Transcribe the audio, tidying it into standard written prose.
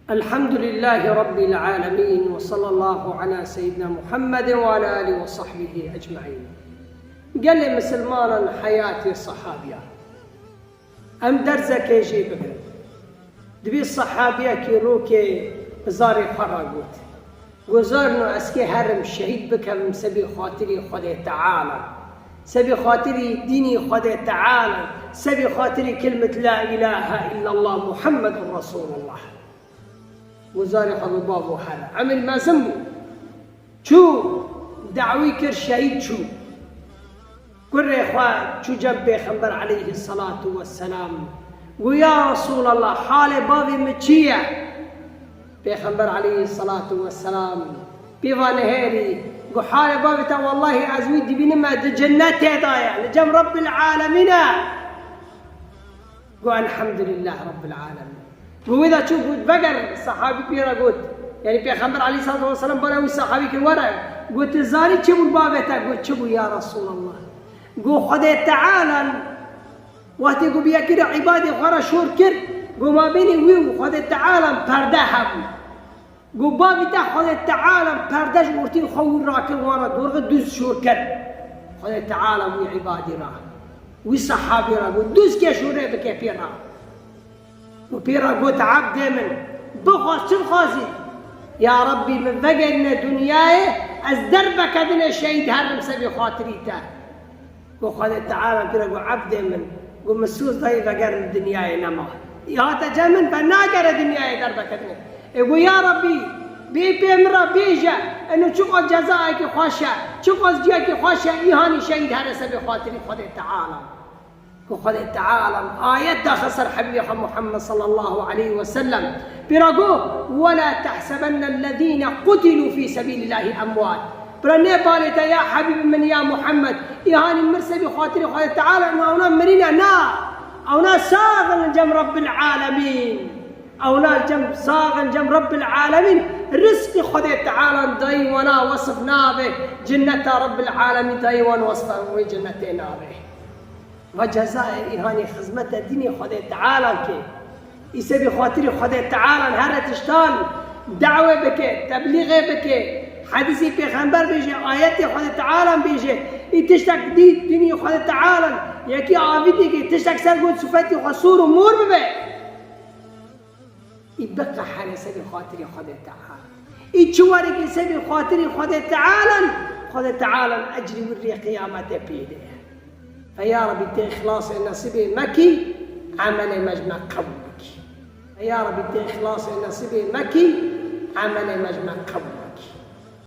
الحمد لله رب العالمين، وصلى الله على سيدنا محمد وعلى آله وصحبه أجمعين. قال لي مسلمان حياتي صحابية أم درزك يجي بقى دبي الصحابية كيروكي بزاري فرقوت وزارنو أسكي هرم شهيد بك من سبي خاطري خدي تعالى، سبي خاطري ديني خدي تعالى، سبي خاطري كلمة لا إله إلا الله محمد رسول الله. وزاري خذوا بابو حاله عمل ما سمو شو دعوي كر شهيد شو قل يا اخوان شو جاب بيغمبر عليه الصلاة والسلام ويا رسول الله حالي بابي متشيع بيغمبر عليه الصلاة والسلام بيفا نهيري قو حالي بابي تا والله ازويدي بينما جنات هدايا لجم رب العالمين. قو الحمد لله رب العالمين. وإذا تشوف بقر صحابي بيرا قلت يعني بيغمبر عليه الصلاة والسلام بلاوي صحابي كورا قلت الزاري تشبوا البابتا قلت تشبوا يا رسول الله قو خذي تعالى وقت يقول بيا كده عبادي خرا شور كر قو ما بيني ويو خذي تعالى بردها قو بابي تا خذي تعالى بردش ورتين خور راكل ورا دور دوز شور كر خذي تعالى وي عبادي را وي صحابي را قلت دوز كي شوري بكي بيرا وبيرا قلت عبد من بخص الخازي يا ربي من فقرنا دنياي ازدربك ابن الشهيد هرم سبي خاطريته وخذ تعالى بيرا قلت عبد من قل مسوس ضي فقر الدنياي نما يا تجمن فناقر دنياي دربك ابن يقول يا ربي بيمرا بيجا انه شوف جزائك خوشه شوف جزائك خوشه ايهاني شهيد هرم سبي خاطري خذ تعالى وخذ تعالى آيات خسر حبيبي محمد صلى الله عليه وسلم برقوه ولا تحسبن الذين قتلوا في سبيل الله أموات برني بالتا يا حبيبي من يا محمد إيهاني المرسى بخاطري خذ تعالى أونا مرينا نا أونا ساغن جم رب العالمين أونا جم ساغن جم رب العالمين رزق خذ تعالى دايوانا وصفنا به جنة رب العالمين دايوان وصفنا وجنتنا به وجزاء إيهاني خدمة الدين خدي تعالى كي يسبي خاطري خدي تعالى هرت اشتان دعوة بك تبليغ بك حديثي بيغمبر بيجي آياتي خدي تعالى بيجي يتشتك ديني خدي تعالى يكي عابدي كي تشتك سرقون سفتي خصور ومور ببه يبقى حالي سبي خاطري خدي تعالى يتشوارك يسبي خاطري خدي تعالى أجري وري قيامته بيده. فيا ربي إخلاص نصيبي مكي عمل مجمع قبولك. فيا ربي إخلاص نصيبي مكي عمل مجمع قبولك.